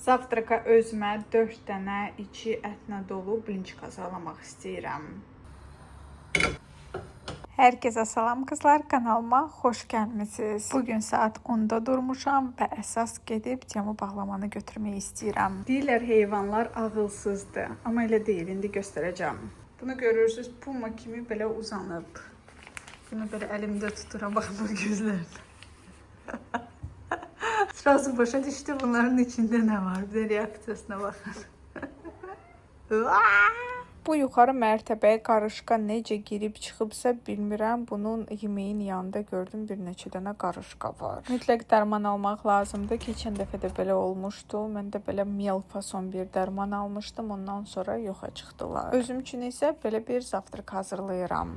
Zavtraka özümə 4 dənə içi ətlə dolu blinçik hazırlamaq istəyirəm. Hər kəsə salam qızlar, kanalıma xoş gəlmisiniz. Bugün saat 10-da durmuşam və əsas gedib Temu bağlamanı götürmək istəyirəm. Deyirlər heyvanlar ağılsızdır, amma elə deyil, indi göstərəcəm. Bunu görürsünüz, puma kimi belə uzanıb. Bunu belə əlimdə tuturam, baxın bu gözlərdə. Sırası başa düşdü bunların içində nə var. Bir də reaksiyasına baxın. Bu yuxarı mərtəbəyə qarışqa necə girib çıxıbsa bilmirəm. Bunun yeməyin yanında gördüm bir neçə dənə qarışqa var. Mütləq dərman almaq lazımdır. Keçən dəfə də belə olmuşdu. Mən də belə miel fason bir dərman almışdım. Ondan sonra yoxa çıxdılar. Özüm üçün isə belə bir zavtraq hazırlayıram.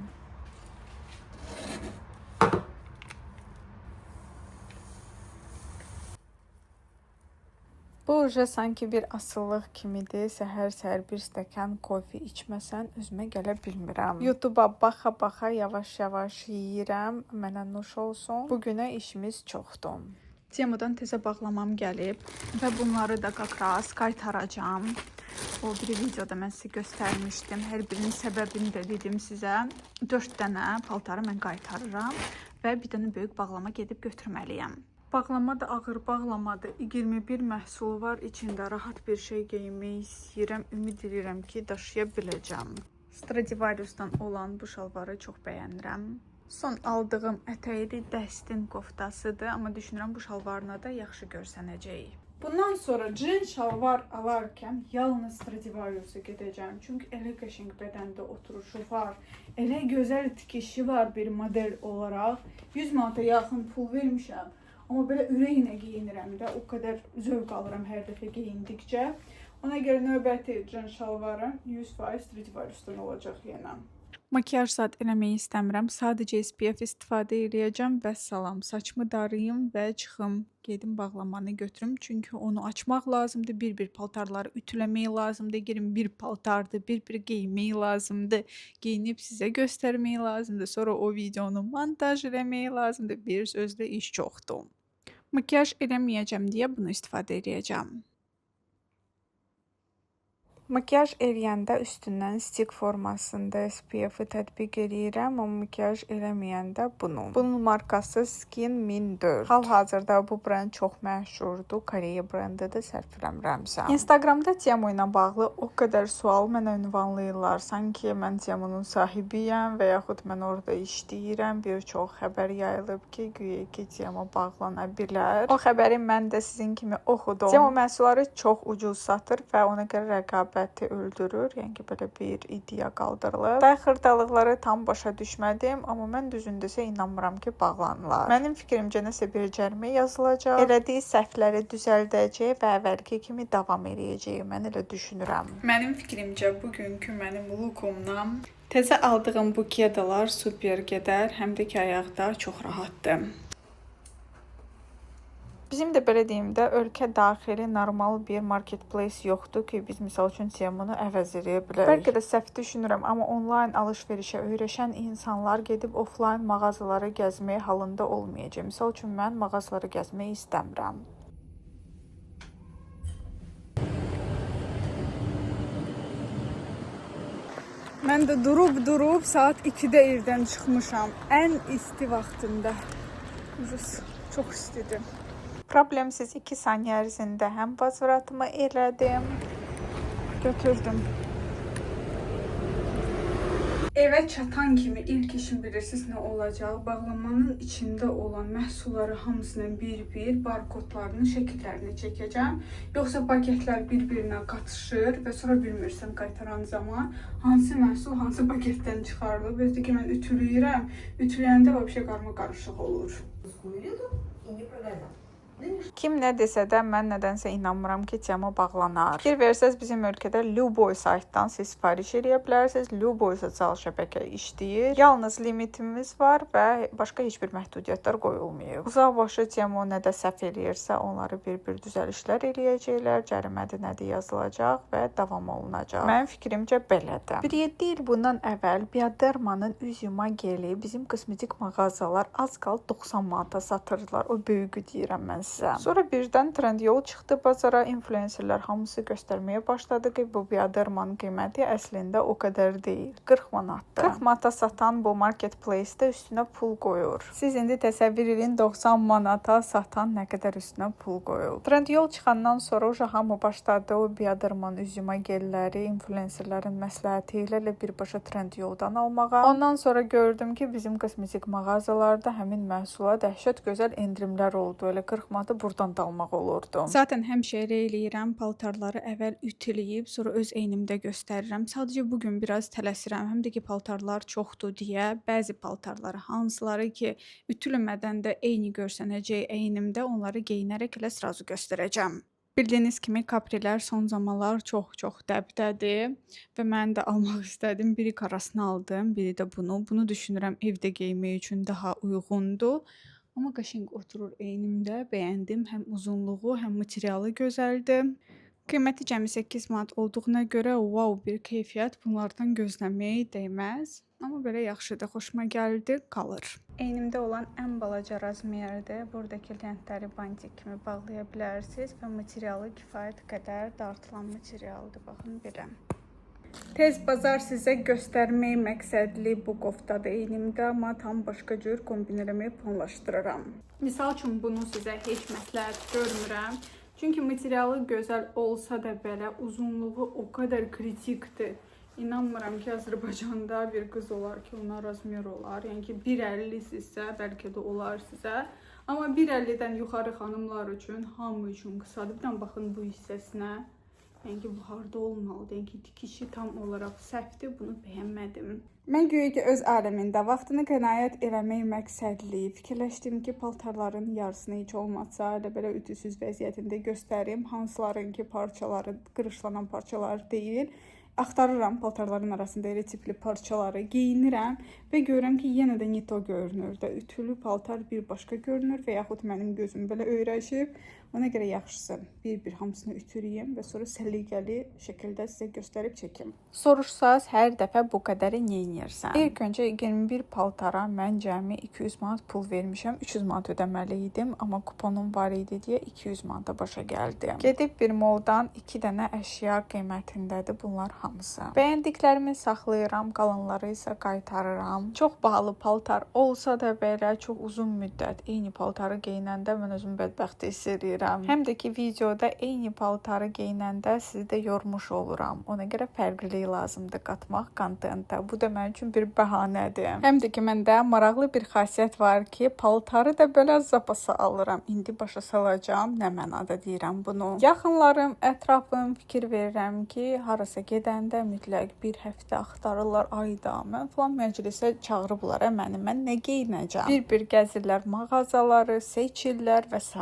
Bu uca sanki bir asıllıq kimidir. Səhər-səhər bir stəkan kofe içməsən özümə gələ bilmirəm. YouTube'a baxa-baxa yavaş-yavaş yeyirəm. Mənə nuş olsun. Bugünə işimiz çoxdur. Temudan tezə bağlamam gəlib və bunları da qaqras qaytaracağam. O bir videoda mən sizə göstərmişdim. Hər birinin səbəbini də dedim sizə. 4 dənə paltarı mən qaytarıram və bir dənə böyük bağlama gedib götürməliyəm. Bağlama da ağır bağlamadır. 21 məhsulu var içində. Rahat bir şey geyinmək istəyirəm. Ümid edirəm ki, daşıya biləcəm. Stradivarius'dan olan bu şalvarı çox bəyənirəm. Son aldığım ətəyi dəstin qoftasıdır. Amma düşünürəm bu şalvarına da yaxşı görsənəcək. Bundan sonra cin şalvar alarkən yalnız Stradivarius'a gedəcəm. Çünki elə qəşəng bədəndə oturuşu var. Elə gözəl tikişi var bir model olaraq. 100 manata yaxın pul vermişəm. Amma belə ürəklə geyinirəm də, o qədər zövq alıram hər dəfə geyindikcə. Ona görə növbəti cin şalvarım 100% Stradivarius'dan olacaq yenə. Makiyaj zat eləməyi istəmirəm. Sadəcə SPF istifadə edəcəm və salam. Saçımı darayım və çıxım. Gedim bağlamanı götürüm. Çünki onu açmaq lazımdır. Bir-bir paltarları ütüləmək lazımdır. Girin bir paltardır. Bir-bir geyinmək lazımdır. Geyinib sizə göstərmək lazımdır. Sonra o videonu montaj eləmək lazımdır. Bir sözlə iş çoxdur. Makiyaj eləməyəcəm deyə bunu istifadə edəcəm. Makiyaj eləyəndə üstündən stik formasında SPF-i tətbiq edirəm, amma makiyaj eləməyəndə bunu. Bunun markası Skin Min 4. Hal-hazırda bu brend çox məşhurdur. Koreya brendidir, səhv eləmirəmsə. Instagramda Temu ilə bağlı o qədər sual mənə ünvanlayırlar. Sanki mən Temunun sahibiyəm və yaxud mən orada işləyirəm. Bir çox xəbər yayılıb ki, güya ki Temu bağlana bilər. O xəbəri mən də sizin kimi oxudum. Temu məhsulları çox ucuz satır və ona görə rəqabət öldürür. Yəni belə bir iddia qaldırılır. Day xırdalıqları tam başa düşmədim, amma mən düzündəsə inanmıram ki, bağlanırlar. Mənim fikrimcə nəsə bir cərimə yazılacaq. Elədiyi səhvləri düzəldəcək və əvvəlki kimi davam edəcək. Mən elə düşünürəm. Mənim fikrimcə bugünkü mənim lookumdan təzə aldığım bu kedalar super gedər, həm də ki ayaqda çox rahatdır. Bizim də belə deyim də, ölkə daxili normal bir marketplace yoxdur ki, biz misal üçün Temunu əvəz edə bilərik. Bəlkə də səhv düşünürəm, amma onlayn alış-verişə öyrəşən insanlar gedib offlayn mağazaları gəzmək halında olmayacaq. Misal üçün mən mağazaları gəzmək istəmirəm. Mən də durub saat 2-də evdən çıxmışam. Ən isti vaxtında. Çox istidir. Problemsiz 2 saniyə ərzində həm vazvratımı elədim, götürdüm. Evə çatan kimi ilk işim bilirsiniz nə olacaq? Bağlamanın içində olan məhsulları hamısının bir-bir barkodlarını, şəkillərini çəkəcəm. Yoxsa paketlər bir-birinə qatışır və sonra bilmirsən qaytaran zaman hansı məhsul hansı paketdən çıxarılıb. Özdə ki mən ütüləyirəm. Ütüləyəndə vəbşə qarma-qarışıq olur. Kim nə desə də mən nədənsə inanmıram ki, Temu bağlanar. Fikir versəz bizim ölkədə Luboy saytdan siz sifariş edə bilərsiniz. Luboy sosial şəbəkə işləyir. Yalnız limitimiz var və başqa heç bir məhdudiyyətlər qoyulmayıb. Uzaqbaşı Temu nədə səhv eləyirsə onları bir-bir düzəlişlər eləyəcəklər. Cərimədə nədə yazılacaq və davam olunacaq. Mənim fikrimcə belədir. 1-7 il bundan əvvəl Biodermanın üz yuma geli bizim kosmetik mağazalar az qal 90 manata satırdılar. O böyüyü deyirəm mən sizə. Sonra birdən Trendyol çıxdı bazara, influencerlər hamısı göstərməyə başladı ki, bu Biodermanın qiyməti əslində o qədər deyil. 40 manatdır. 40 manata satan bu marketplace-də üstünə pul qoyur. Siz indi təsəvvür edin 90 manata satan nə qədər üstünə pul qoyur. Trendyol çıxandan sonra hamı başladı o Bioderman üzümə gelləri influencerlərin məsləhəti ilə birbaşa Trendyoldan almağa. Ondan sonra gördüm ki, bizim kosmetik mağazalarda həmin məhsula dəhşət gözəl endirimlər oldu. Elə 40 manatı buradan da almaq olurdu. Zaten həmişə elə eləyirəm, paltarları əvvəl ütüləyib, sonra öz eynimdə göstərirəm. Sadəcə bugün biraz tələsirəm, həm də ki, paltarlar çoxdur deyə bəzi paltarları hansıları ki, ütülmədən də eyni görsənəcək eynimdə onları geyinərək elə sırası göstərəcəm. Bildiyiniz kimi kaprilər son zamanlar çox dəbdədir və mən də almaq istədim. Biri karasını aldım, biri də bunu. Bunu düşünürəm evdə geymək üçün daha uyğundur. Amma qəşəng oturur eynimdə, bəyəndim. Həm uzunluğu, həm materialı gözəldir. Qiyməti cəmi 8 manat olduğuna görə wow bir keyfiyyət bunlardan gözləməyə dəyməz. Amma belə yaxşıdır, xoşuma gəldi, qalır. Eynimdə olan ən balaca razmerdir. Buradakı lentləri bantik kimi bağlaya bilərsiniz və materialı kifayət qədər dartılan materialdır. Baxın belə. Tez bazar sizə göstərmək məqsədli bu qoftadır eynimdə, amma tam başqa cür kombin eləməyi planlaşdırıram. Misal üçün bunu sizə heç məsləhət görmürəm. Çünki materialı gözəl olsa da belə uzunluğu o qədər kritikdir. İnanmıram ki, Azərbaycanda bir qız olar ki, ona razmer olar. Yəni ki, 1.50 sizsə, bəlkə də olar sizə. Amma 1.50-dən yuxarı xanımlar üçün, hamı üçün qısadır. Bir baxın bu hissəsinə. Yəni ki, bu harda olmalıdır. Yəni ki, tikişi tam olaraq səhvdir. Bunu bəyənmədim. Mən güya ki, öz aləmində vaxtını qənaət eləmək məqsədli fikirləşdim ki, paltarların yarısını heç olmazsa elə belə ütüsüz vəziyyətində göstərim. Hansıların ki, parçaları, qırışlanan parçalar deyil. Axtarıram paltarların arasında elə tipli parçaları, geyinirəm və görürəm ki, yenə də nito görünür də. Ütülü paltar bir başqa görünür və yaxud mənim gözüm belə öyrəşib. Ona görə yaxşısı bir-bir hamısını ütüləyim və sonra səliqəli şəkildə sizə göstərib çəkim. Soruşsaz, hər dəfə bu qədəri neyinirsən? İlk öncə 21 paltara mən cəmi 200 manat pul vermişəm. 300 manat ödəməli idim, amma kuponum var idi deyə 200 manata başa gəldim. Gedib bir moldan 2 dənə əşya qiymətindədir bunlar hamısı. Bəyəndiklərimi saxlayıram, qalanları isə qaytarıram. Çox bahalı paltar olsa da belə çox uzun müddət eyni paltarı geyinəndə mən özümü bədbəxt hiss edirəm. Həm də ki, videoda eyni paltarı geyinəndə sizi də yormuş oluram. Ona görə fərqlilik lazımdır qatmaq kontentə. Bu da mənim üçün bir bəhanədir. Həm də ki, məndə maraqlı bir xasiyyət var ki, paltarı da belə zapasa alıram. İndi başa salacağam, nə mənada deyirəm bunu. Yaxınlarım, ətrafım fikir verirəm ki, harasa gedəndə mütləq bir həftə axtarırlar ayda. Mən falan məclisə çağırıblar məni. Mən nə geyinəcəm? Bir-bir gəzirlər mağazaları, seçirlər və s.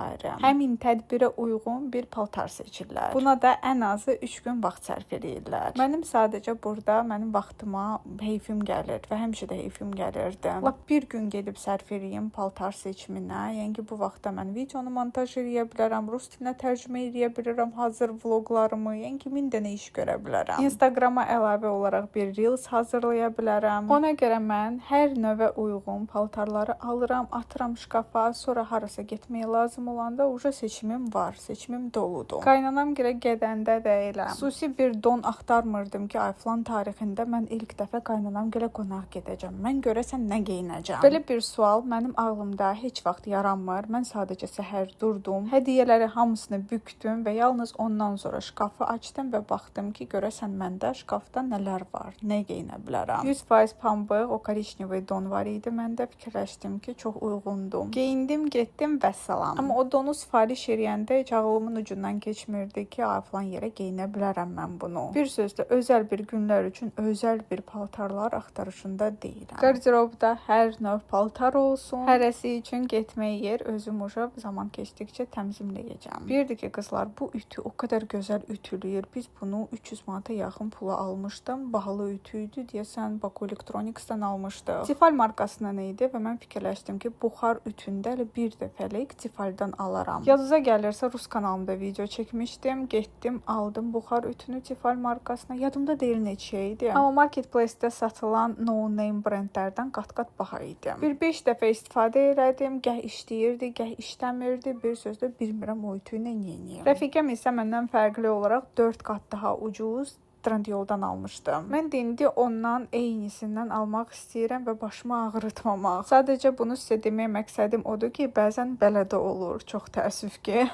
Həmin tədbirə uyğun bir paltar seçirlər. Buna da ən azı 3 gün vaxt sərf edirlər. Mənim sadəcə burada mənim vaxtıma heyfim gəlir və həmişə də heyfim gəlirdi. Lap bir gün gedib sərf edeyim paltar seçiminə. Yəni ki, bu vaxtda mən videonu montaj edə bilərəm, rus dilinə tərcümə edə bilərəm hazır vloqlarımı. Yəni ki, 1000 dənə iş görə bilərəm. Instagrama əlavə olaraq bir reels hazırlaya bilərəm. Ona görə mən hər növə uyğun paltarları alıram, atıram şkafa, sonra harasa getməyə lazım olanda uca seçimim var, seçimim doludur. Qaynanam gilə gedəndə də elə. Xüsusi bir don axtarmırdım ki, ay falan tarixində mən ilk dəfə qaynanam gilə qonaq gedəcəm. Mən görəsən nə geyinəcəm? Belə bir sual mənim ağlımda heç vaxt yaranmır. Mən sadəcə səhər durdum, hədiyyələri hamısını bükdüm və yalnız ondan sonra şkafı açdım və baxdım ki, görəsən məndə şkafda nələr var, nə geyinə bilərəm. 100% pambıq, o korичневый don var idi. Mən də fikirləşdim ki, çox uyğundum. Geyindim, getdim və salam. Amma o donu sifariş edəndə heç ağlımın ucundan keçmirdi ki, falan yerə geyinə bilərəm mən bunu. Bir sözlə, özəl bir günlər üçün özəl bir paltarlar axtarışında deyirəm. Qarderobda hər növ paltar olsun. Hərəsi üçün getmək yer özüm uşaq zaman keçdikcə təmizləyəcəm. Birdir ki, qızlar, bu ütü o qədər gözəl ütülüyür. Biz bunu 300 manata yaxın pula almışdım. Bahalı ütü idi, deyəsən Baku Electronics'dan almışdıq. Tifal markasından idi və mən fikirləşdim ki, buxar ütündə bir dəfəlik Tifaldan alaram. Yazı Yadıza gəlirsə Rus kanalımda video çəkmişdim. Getdim, aldım buxar ütünü Tefal markasına. Yadımda deyil neçə idi. Amma marketplace-də satılan no name brendlərdən qat-qat baha idi. Bir 5 dəfə istifadə elədim. Gəh işləyirdi, gəh işləmirdi. Bir sözlə bilmirəm o ütü ilə nə edəyəm. Rəfiqəm isə məndən fərqli olaraq 4 qat daha ucuz Trendyoldan almışdım. Mən də indi ondan eynisindən almaq istəyirəm və başımı ağrıtmamaq. Sadəcə bunu sizə demək məqsədim odur ki, bəzən belə də olur. Çox təəssüf ki.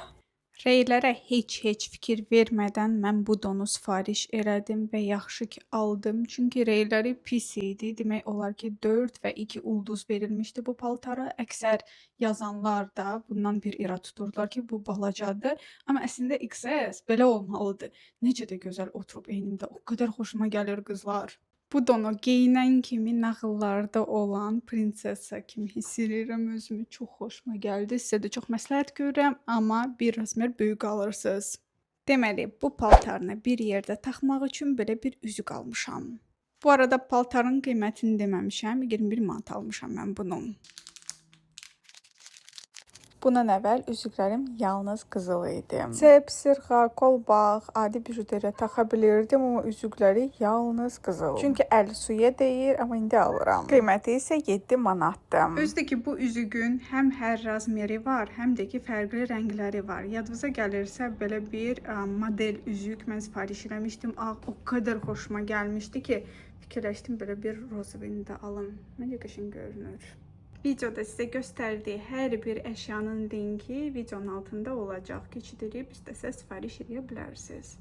Reylərə heç fikir vermədən mən bu donu sifariş elədim və yaxşı ki aldım. Çünki reyləri pis idi. Demək olar ki 4 və 2 ulduz verilmişdi bu paltara. Əksər yazanlar da bundan bir irad tuturdular ki bu balacadır. Amma əslində XS belə olmalıdır. Necə də gözəl oturub eynimdə. O qədər xoşuma gəlir qızlar. Bu donu geyinən kimi nağıllarda olan prinsessa kimi hiss edirəm özümü. Çox xoşuma gəldi. Sizə də çox məsləhət görürəm, amma bir razmer böyük alırsınız. Deməli, bu paltarını bir yerdə taxmaq üçün belə bir üzük almışam. Bu arada paltarın qiymətini deməmişəm. 21 manat almışam mən bunu. Bundan əvvəl üzüklərim yalnız qızıl idi. Çep, sırğa, qolbaq, adi bijuteriya taxa bilirdim, amma üzükləri yalnız qızıl. Çünki əl suya deyir, amma indi alıram. Qiyməti isə 7 manatdır. Özdə ki bu üzüyün həm hər razmeri var, həm də ki fərqli rəngləri var. Yadınıza gəlirsə belə bir model üzük mən sifariş eləmişdim. Ağ o qədər xoşuma gəlmişdi ki, fikirləşdim belə bir rozovini də alım. Məncə qəşəng görünür. Videoda sizə göstərdiyi hər bir əşyanın linki videonun altında olacaq. Keçidilib istəsə sifariş edə bilərsiniz.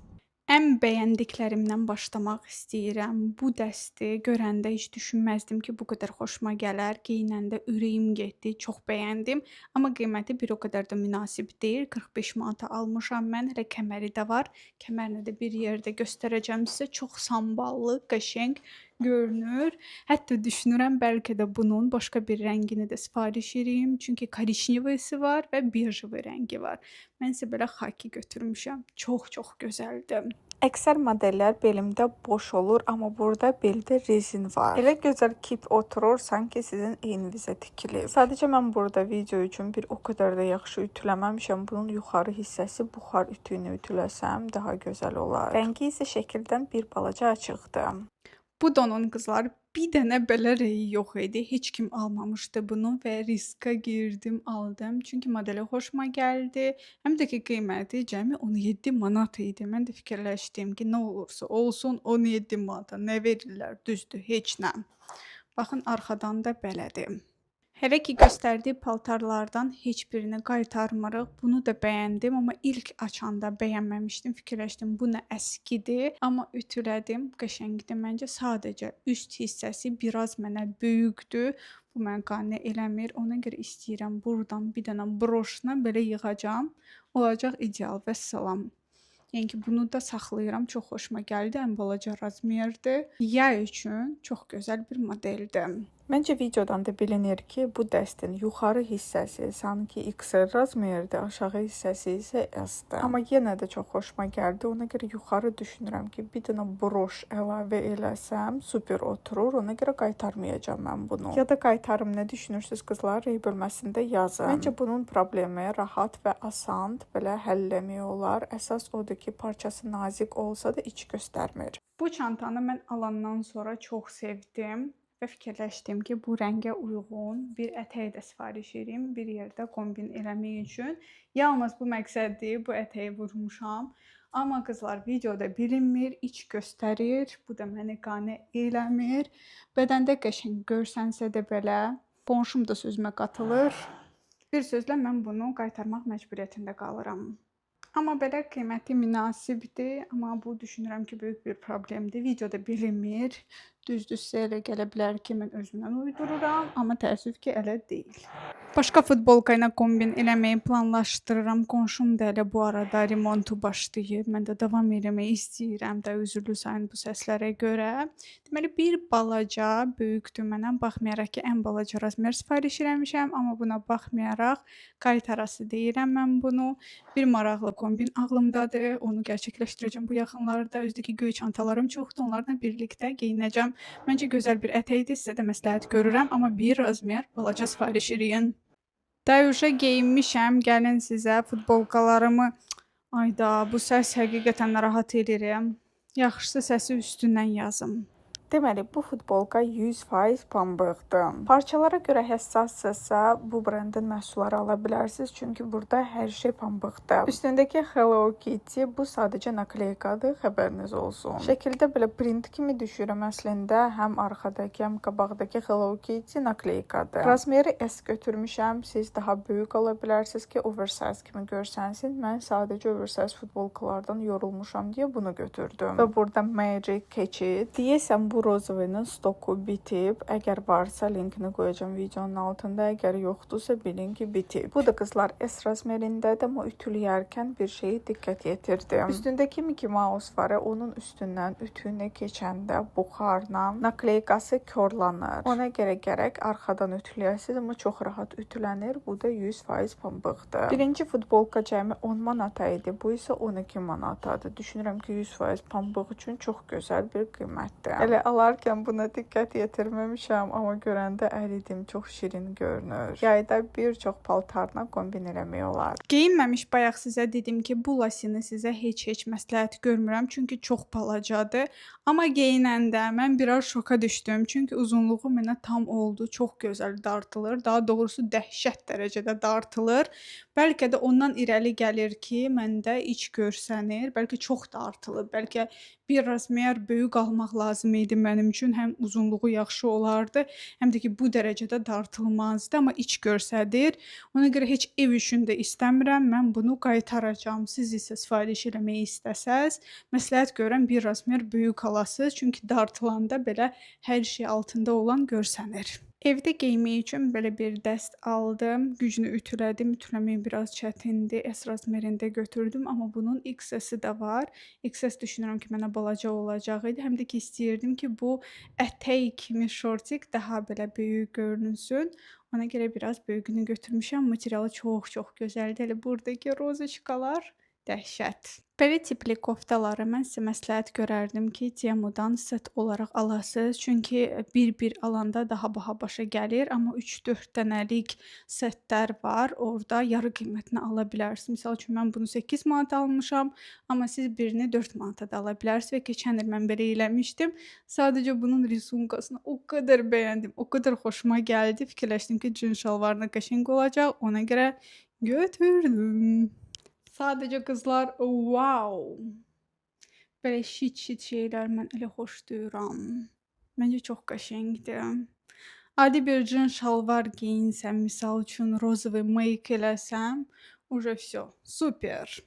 Ən bəyəndiklərimdən başlamaq istəyirəm. Bu dəsti görəndə heç düşünməzdim ki, bu qədər xoşuma gələr. Geyinəndə ürəyim getdi, çox bəyəndim. Amma qiyməti bir o qədər də münasib deyil. 45 manata almışam mən. Hələ kəməri də var. Kəmərini də bir yerdə göstərəcəm sizə. Çox samballı, qəşəng görünür. Hətta düşünürəm bəlkə də bunun başqa bir rəngini də sifariş edeyim. Çünki korişnevisi var və bejvi rəngi var. Mən isə belə xaki götürmüşəm. Çox gözəldir. Əksər modellər belimdə boş olur, amma burada beldə rezin var. Elə gözəl kip oturur, sanki sizin eyninizə tikilib. Sadəcə mən burada video üçün bir o qədər də yaxşı ütüləməmişəm. Bunun yuxarı hissəsi buxar ütü ilə ütüləsəm daha gözəl olar. Rəngi isə şəkildən bir balaca açıqdır. Bu donun qızlar bir dənə belə reyi yox idi. Heç kim almamışdı bunu və riska girdim, aldım. Çünki modeli xoşuma gəldi. Həm də ki qiyməti cəmi 17 manat idi. Mən də fikirləşdim ki, nə olursa olsun 17 manata nə verirlər? Düzdür, heç nə. Baxın, arxadan da belədir. Hələ ki göstərdiyi paltarlardan heç birini qaytarmırıq. Bunu da bəyəndim, amma ilk açanda bəyənməmişdim. Fikirləşdim, bu nə əskidir. Amma ütülədim, qəşəngdir. Məncə sadəcə üst hissəsi biraz mənə böyükdür. Bu mən qane eləmir. Ona görə istəyirəm buradan bir dənə broşla belə yığacam. Olacaq ideal və salam. Yəni ki, bunu da saxlayıram. Çox xoşuma gəldi. Ən balaca razmerdir. Yay üçün çox gözəl bir modeldir. Məncə videodan da bilinir ki, bu dəstin yuxarı hissəsi sanki XL razmerdir, aşağı hissəsi isə S-dir. Amma yenə də çox xoşuma gəldi. Ona görə yuxarı düşünürəm ki, bir dənə broş əlavə eləsəm super oturur. Ona görə qaytarmayacağam mən bunu. Ya da qaytarım, nə düşünürsünüz qızlar? Rey bölməsində yazın. Məncə bunun problemi rahat və asan belə həll etmək olar. Əsas odur ki, parçası nazik olsa da iç göstərmir. Bu çantanı mən alandan sonra çox sevdim. Və fikirləşdim ki, bu rəngə uyğun bir ətəyi də sifariş edeyim, bir yerdə kombin eləmək üçün. Yalnız bu məqsəddir, bu ətəyi vurmuşam. Amma qızlar videoda bilinmir, iç göstərir, bu da məni qane eləmir. Bədəndə qəşəng görsənsə də belə, qonşum da sözümə qatılır. Bir sözlə mən bunu qaytarmaq məcburiyyətində qalıram. Amma belə qiyməti münasibdir, amma bu düşünürəm ki, böyük bir problemdir. Videoda bilinmir. Düzdür, sizə elə gələ bilər ki, mən özümdən uydururam, amma təəssüf ki, elə deyil. Başqa futbolka ilə kombin eləməyi planlaşdırıram. Qonşum da elə bu arada remontu başlayıb. Mən də davam eləmək istəyirəm də, üzrlü sayın bu səslərə görə. Deməli, bir balaca böyükdür mənə, baxmayaraq ki, ən balaca razmer sifariş eləmişəm, amma buna baxmayaraq qaytarası deyirəm mən bunu. Bir maraqlı kombin ağlımdadır, onu gerçəkləşdirəcəm bu yaxınlarda. Özdəki göy çantalarım çoxdur, onlarla birlikdə geyinəcəm. Məncə gözəl bir ətəkdir, sizə də məsləhət görürəm, amma bir razmer balaca sifariş edin. Dayuşa geyinmişəm, gəlin sizə futbolkalarımı... Ayda, bu səs həqiqətən narahat edirəm. Yaxşısı səsi üstündən yazım. Deməli, bu futbolka 100% pambıqdır. Parçalara görə həssassınızsa, bu brendin məhsulları ala bilərsiniz, çünki burada hər şey pambıqdır. Üstündəki Hello Kitty bu sadəcə nakleykadır, xəbəriniz olsun. Şəkildə belə print kimi düşürəm əslində, həm arxadakı, həm qabaqdakı Hello Kitty nakleykadır. Razmeri S götürmüşəm, siz daha böyük ala bilərsiniz ki, oversize kimi görsənsin. Mən sadəcə oversize futbolkalardan yorulmuşam deyə bunu götürdüm. Və burada Magic keçid. Deyəsəm bu rozovinin stoku bitib. Əgər varsa linkini qoyacağam videonun altında. Əgər yoxdursa bilin ki bitib. Bu da qızlar S razmerindədir, amma ütüləyərkən bir şeyi diqqət yetirdim. Üstündəki Mickey Mouse var, onun üstündən ütünə keçəndə buxarla nakleykası korlanır. Ona görə gərək arxadan ütüləyəsiniz, amma çox rahat ütülənir. Bu da 100% pambıqdır. Birinci futbolka cəmi 10 manata idi. Bu isə 12 manatadır. Düşünürəm ki 100% pambıq üçün çox gözəl bir qiymətdir. Elə alarkən buna diqqət yetirməmişəm, amma görəndə əridim, çox şirin görünür. Yayda bir çox paltarla kombin eləmək olar. Geyinməmiş bayaq sizə dedim ki, bu lasini sizə heç məsləhət görmürəm, çünki çox balacadır. Amma geyinəndə mən biraz şoka düşdüm, çünki uzunluğu mənə tam oldu, çox gözəl dartılır. Daha doğrusu dəhşət dərəcədə dartılır. Bəlkə də ondan irəli gəlir ki, məndə iç görsənir, bəlkə çox dartılıb, bəlkə bir razmer böyük almaq lazım idi mənim üçün. Həm uzunluğu yaxşı olardı, həm də ki bu dərəcədə dartılmazdı, amma iç görsədir. Ona görə heç ev üçün də istəmirəm, mən bunu qaytaracağam. Siz isə sifariş eləməyi istəsəz, məsləhət görürəm bir razmer böyük alasınız, çünki dartılanda belə hər şey altında olan görsənir. Evdə geymək üçün belə bir dəst aldım. Gücünü ütülədim. Ütüləmək biraz çətindir. S razmerində götürdüm, amma bunun XS-i də var. XS düşünürəm ki, mənə balaca olacaq idi. Həm də ki istəyirdim ki, bu ətək kimi şortik daha belə böyük görünsün. Ona görə biraz böyüyünü götürmüşəm. Materialı çox gözəldir. Elə buradakı rozaçkalar dəhşət. Belə tipli koftaları mən sizə məsləhət görərdim ki, Temudan set olaraq alasınız. Çünki bir alanda daha baha başa gəlir, amma 3-4 dənəlik setlər var. Orada yarı qiymətinə ala bilərsiniz. Misal üçün mən bunu 8 manat almışam, amma siz birini 4 manata da ala bilərsiniz və keçən il mən belə eləmişdim. Sadəcə bunun risunkasını o qədər bəyəndim, o qədər xoşuma gəldi. Fikirləşdim ki, cin şalvarına qəşəng olacaq. Ona görə götürdüm. Sadəcə qızlar, wow! Belə şit şeylər mən elə xoşlayıram. Məncə çox qəşəngdir. Adi bir cin şalvar geyinsəm, misal üçün rozovi make eləsəm, uca vəsə, super.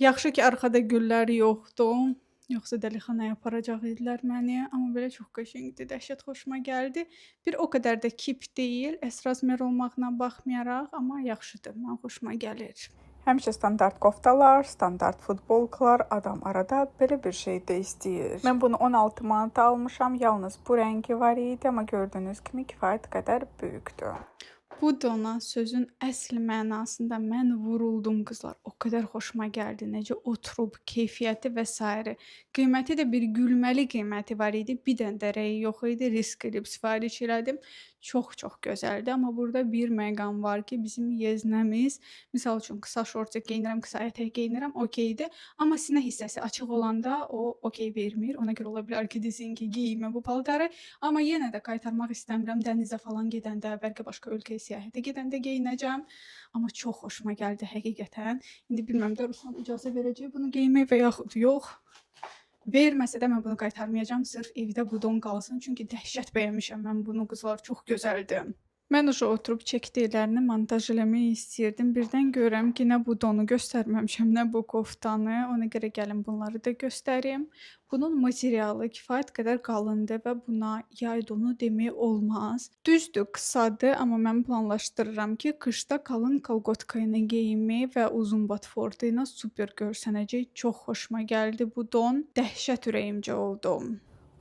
Yaxşı ki, arxada güllər yoxdur. Yoxsa dəlixanaya aparacaq idilər məni. Amma belə çox qəşəngdir, dəhşət xoşuma gəldi. Bir o qədər də kip deyil, S razmer olmağına baxmayaraq, amma yaxşıdır, mən xoşuma gəlir. Həmişə standart koftalar, standart futbolkalar, adam arada belə bir şey də istəyir. Mən bunu 16 manata almışam, yalnız bu rəngi var idi, amma gördüyünüz kimi kifayət qədər böyükdür. Bu dona sözün əsl mənasında mən vuruldum qızlar. O qədər xoşuma gəldi. Necə oturub, keyfiyyəti və s. Qiyməti də bir gülməli qiyməti var idi. Bir dənə də rəyi yox idi. Risk edib sifariş elədim. Çox gözəldir. Amma burada bir məqam var ki, bizim yeznəmiz, misal üçün qısa şortca geyinirəm, qısa ətək geyinirəm, okeydir. Amma sinə hissəsi açıq olanda o okey vermir. Ona görə ola bilər ki, desin ki, geyinmə bu paltarı. Amma yenə də qaytarmaq istəmirəm. Dənizə falan gedəndə, bəlkə başqa ölkəyə səyahətə gedəndə geyinəcəm. Amma çox xoşuma gəldi həqiqətən. İndi bilmirəm də Ruslan icazə verəcək bunu geyinmək və yaxud yox. Verməsə də mən bunu qaytarmayacağam, sırf evdə bu don qalsın. Çünki dəhşət bəyənmişəm mən bunu, qızlar, çox gözəldir. Mən uşaq oturub çəkdiklərini montaj eləmək istəyirdim. Birdən görürəm ki, nə bu donu göstərməmişəm, nə bu koftanı. Ona görə gəlin bunları da göstərim. Bunun materialı kifayət qədər qalındır və buna yay donu demək olmaz. Düzdür, qısadır, amma mən planlaşdırıram ki, qışda qalın kolgotka ilə geyinmək və uzun batfortu ilə super görsənəcək. Çox xoşuma gəldi bu don. Dəhşət ürəyimcə oldu.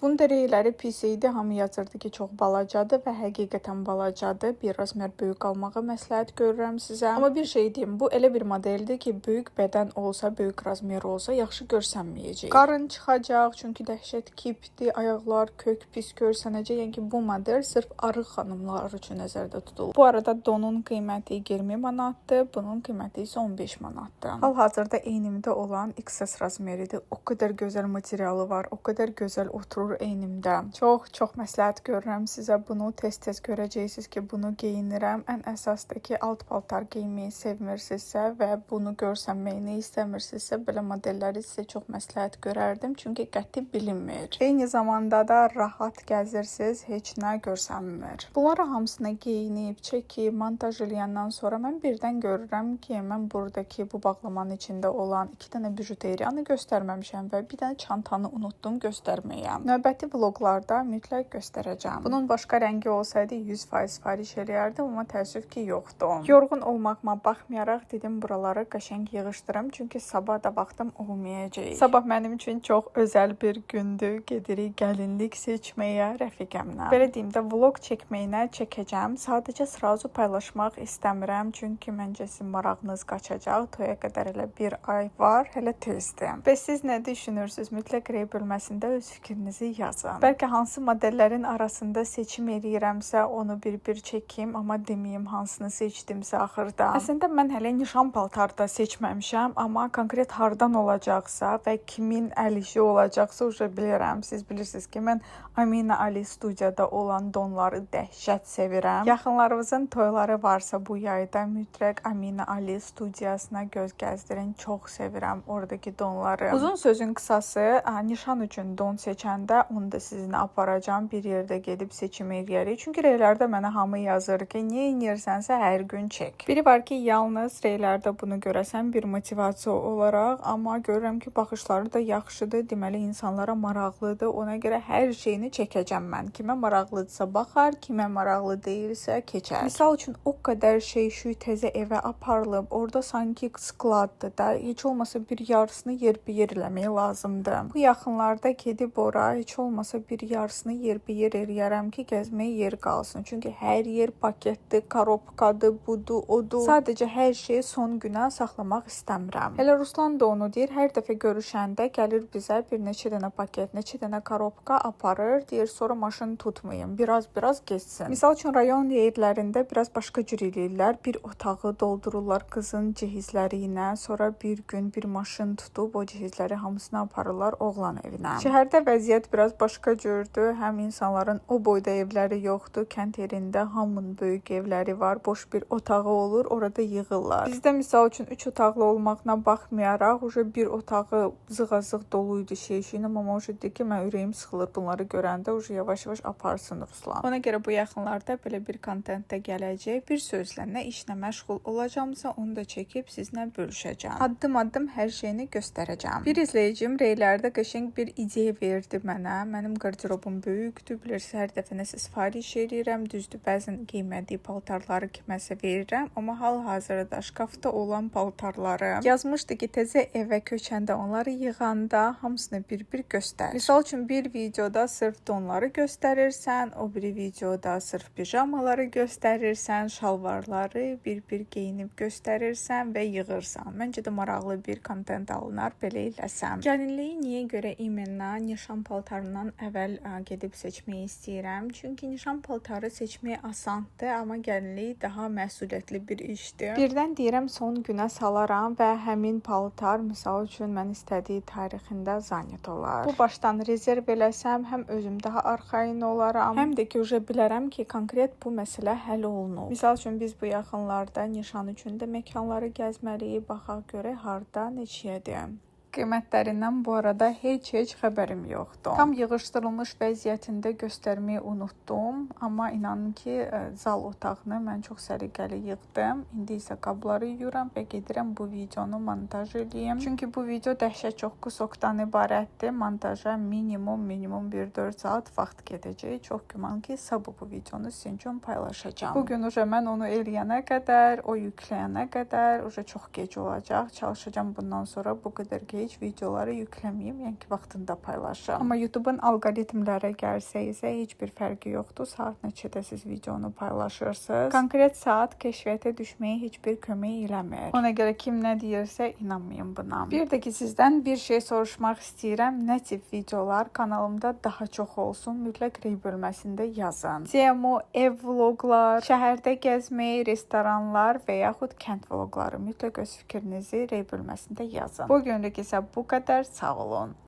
Bunun da reyləri pis idi. Hamı yazırdı ki, çox balacadır və həqiqətən balacadır. Bir razmer böyük almağı məsləhət görürəm sizə. Amma bir şey deyim, bu elə bir modeldir ki, böyük bədən olsa, böyük razmer olsa yaxşı görsənməyəcək. Qarın çıxacaq, çünki dəhşət kipdir, ayaqlar kök pis görsənəcək. Yəni ki, bu model sırf arıq xanımlar üçün nəzərdə tutulub. Bu arada donun qiyməti 20 manatdır, bunun qiyməti isə 15 manatdır. Hal-hazırda eynimdə olan XS razmeridir. O qədər gözəl materialı var, o qədər gözəl oturur eynimdə. Çox məsləhət görürəm sizə bunu. Tez-tez görəcəksiniz ki, bunu geyinirəm. Ən əsasdır ki, alt paltar geyməyi sevmirsinizsə və bunu görsənməyini istəmirsinizsə, belə modelləri sizə çox məsləhət görərdim. Çünki qəti bilinmir. Eyni zamanda da rahat gəzirsiniz, heç nə görsənmir. Bunları hamısını geyinib, çəkib, montaj eləyəndən sonra mən birdən görürəm ki, mən buradakı bu bağlamanın içində olan 2 dənə bijuteriyanı göstərməmişəm və bir dənə çantanı unutdum göstərməyə. Növbəti vloqlarda mütləq göstərəcəm. Bunun başqa rəngi olsaydı 100% sifariş eləyərdim, amma təəssüf ki, yoxdur. Yorğun olmağıma baxmayaraq dedim buraları qəşəng yığışdırım, çünki sabah da vaxtım olmayacaq. Sabah mənim üçün çox özəl bir gündür. Gedirik gəlinlik seçməyə rəfiqəmlə. Belə deyim də, vloq çəkməyinə çəkəcəm. Sadəcə srazu paylaşmaq istəmirəm, çünki məncə sizin marağınız qaçacaq. Toya qədər elə bir ay var, hələ tezdir. Və siz nə düşünürsünüz? Mütləq rey bölməsində öz fikrinizi yazın. Bəlkə hansı modellərin arasında seçim eləyirəmsə, onu bir-bir çəkim, amma deməyim hansını seçdimsə axırda. Əslində mən hələ nişan paltarı da seçməmişəm, amma konkret hardan olacaqsa və kimin əl işi olacaqsa uca bilirəm. Siz bilirsiniz ki, mən Amina Ali studiyada olan donları dəhşət sevirəm. Yaxınlarınızın toyları varsa bu yayda mütləq Amina Ali studiyasına göz gəzdirin. Çox sevirəm oradakı donları. Uzun sözün qısası, nişan üçün don seçəndə onu da sizinlə aparacağım. Bir yerdə gedib seçim eləyərik. Çünki reylərdə mənə hamı yazır ki, niyə inirsənsə hər gün çək. Biri var ki, yalnız reylərdə bunu görəsən bir motivasiya olaraq, amma görürəm ki, baxışları da yaxşıdır. Deməli, insanlara maraqlıdır. Ona görə hər şeyini çəkəcəm mən. Kimə maraqlıdırsa baxar, kimə maraqlı deyilsə keçər. Misal üçün, o qədər şey şu təzə evə aparılıb, orada sanki skladdır da, heç olmasa bir yarısını yer-bir-yer eləmək lazımdır. Bu yaxınlarda gedib ora, heç olmasa bir yarısını yer-bir-yer eləyərəm ki, gəzməyə yer qalsın. Çünki hər yer paketdir, korobkadır, budur, odur. Sadəcə hər şeyi son günə saxlamaq istəmirəm. Elə Ruslan da onu deyir, hər dəfə görüşəndə gəlir bizə bir neçə dənə paket, neçə dənə korobka aparır, deyir sonra maşın tutmayın, biraz geçsin. Misal üçün rayon yerlərində biraz başqa cür eləyirlər. Bir otağı doldururlar qızın cihizləri ilə, sonra bir gün bir maşın tutub o cihizləri hamısını aparırlar oğlan evinə. Şəhərdə vəziyyət biraz başqa cürdür. Həm insanların o boyda evləri yoxdur. Kənd yerində hamının böyük evləri var. Boş bir otağı olur, orada yığırlar. Bizdə misal üçün 3 otaqlı olmağına baxmayaraq, bir otağı zığazıq doluydu şey-şeylə, amma deyir ki, mən ürəyim sıxılır bunları görəndə, yavaş-yavaş aparsın Ruslan. Ona görə bu yaxınlarda belə bir kontentdə gələcək. Bir sözlə nə işlə məşğul olacamsa, onu da çəkib sizinlə bölüşəcəm. Addım-addım hər şeyini göstərəcəm. Bir izləyicim reylərdə qəşəng bir ideya verdi mənə. Mənim qarderobum böyükdür. Bilirsiniz, hər dəfə nəsə sifariş edirəm. Düzdür, bəzən geymədiyi paltarları kiməsə verirəm, amma hal-hazırda şkafda olan paltarları yazmışdı ki, təzə evə köçəndə onları yığanda hamısını bir-bir göstər. Misal üçün bir videoda sırf donları göstərirsən, o biri videoda sırf pijamaları göstərirsən, şalvarları bir-bir geyinib göstərirsən və yığırsan. Məncə də maraqlı bir kontent alınar belə eləsəm. Gəlinliyi niyə görə imenna nişan paltarından əvvəl gedib seçməyi istəyirəm? Çünki nişan paltarı seçmək asandır, amma gəlinlik daha məsuliyyətli bir işdir. Birdən deyirəm son günə salaram və həmin paltar misal üçün mən istədiyi tarixində zanit olar. Bu başdan rezerv eləsəm, həm özüm daha arxayın olaram, həm də ki, bilərəm ki, konkret bu məsələ həll olunub. Misal üçün biz bu yaxınlarda nişan üçün də məkanları gəzməliyik, baxaq görək harda neçəyədir. Qiymətlərindən bu arada heç xəbərim yoxdur. Tam yığışdırılmış vəziyyətində göstərməyi unutdum, amma inanın ki, zal otağını mən çox səliqəli yığdım. İndi isə qabları yuyuram və gedirəm bu videonu montaj edeyim. Çünki bu video dəhşət çox qusokdan ibarətdir. Montaja minimum 1-4 saat vaxt gedəcək. Çox güman ki, sabah bu videonu sizin üçün paylaşacağam. Bugün mən onu eləyənə qədər, o yükləyənə qədər çox gec olacaq. Çalışacağam bundan sonra bu qədər gec heç videoları yükləməyim, yəni ki, vaxtında paylaşım. Amma YouTube-un alqoritmlərə gəlsə isə heç bir fərqi yoxdur. Saat neçədə siz videonu paylaşırsınız. Konkret saat kəşfiyyata düşməyə heç bir kömək eləmir. Ona görə kim nə deyirsə inanmayın buna. Bir də ki, sizdən bir şey soruşmaq istəyirəm. Nə tip videolar kanalımda daha çox olsun? Mütləq rey bölməsində yazın. Temu, ev vloqlar, şəhərdə gəzmək, restoranlar və yaxud kənd vloqları. Mütləq öz fikrinizi rey bölməsində yazın. Bu günlük isə bu qədər. Sağ olun.